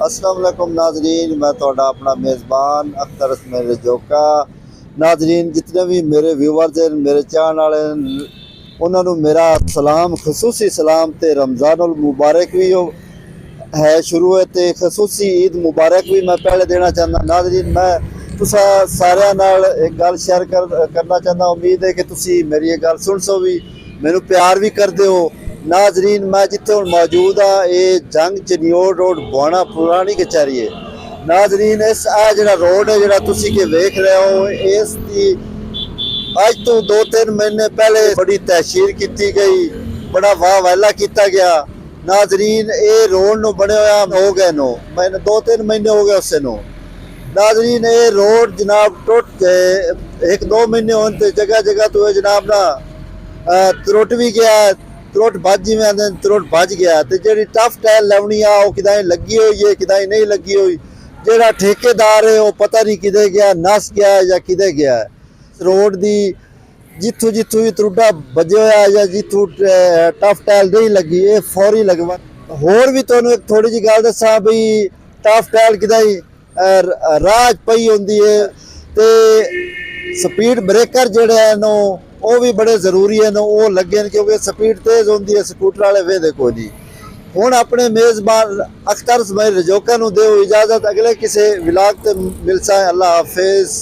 अस्सलाम वालेकुम नाजरीन, मैं थोड़ा अपना मेज़बान अख्तर इसमाइल रजौका। नाजरीन जितने भी मेरे व्यूवर्स हैं, मेरे चाहने वाले उन्होंने मेरा सलाम, खसूसी सलाम ते रमज़ानुल मुबारक भी है शुरू है ते खसूसी ईद मुबारक भी मैं पहले देना चाहता। नाजरीन मैं तुसा सारिਆਂ ਨਾਲ एक गल शेयर करना चाहता। उम्मीद है कि तुसी मेरी ये गल सुन सो भी मैनू प्यार भी कर दो। नाजरीन मैं जिथे हुण मौजूद हाँ ये जंग चनियोड़ रोड बुआना पुरानी कचहरी है। नाजरीन इस जो रोड है जो तुसी के वेख रहे हो इसकी अज तो 2-3 महीने पहले बड़ी तहसीर की गई, बड़ा वाह वाला किया गया। नाजरीन ये रोड नो बने हुए हो गए नो मैंने 2-3 महीने हो गए उससे नो। नाजरीन ये रोड जनाब टुट गए 1-2 महीने होने जगह जगह तो जनाब ना त्रुट भी गया, त्रुट भज जिमें आते त्रुट भज गया। तो जी टफ टाइल लानी आ कि लगी हुई है कि नहीं लगी हुई, जोड़ा ठेकेदार है वो पता नहीं कि गया, नस गया या कि गया। रोड की जितों जितों भी त्रुटा बजे हुआ या जितों टफ टाइल नहीं लगी ये फौरी लगवा। होर भी तुहानू एक थोड़ी जी गल दसा भी टफ टाइल कि राह पई होंदी है तो स्पीड ब्रेकर जोड़े हैं नो वो भी बड़े जरूरी है नो वो लगे क्योंकि स्पीड तेज होंदी है, स्कूटर वाले वेदे को नहीं। हुण अपने मेज़बान अख्तर इसमाइल रजौका नू दो इजाजत, अगले किसी विलाग ते मिलसा। अल्लाह हाफिज़।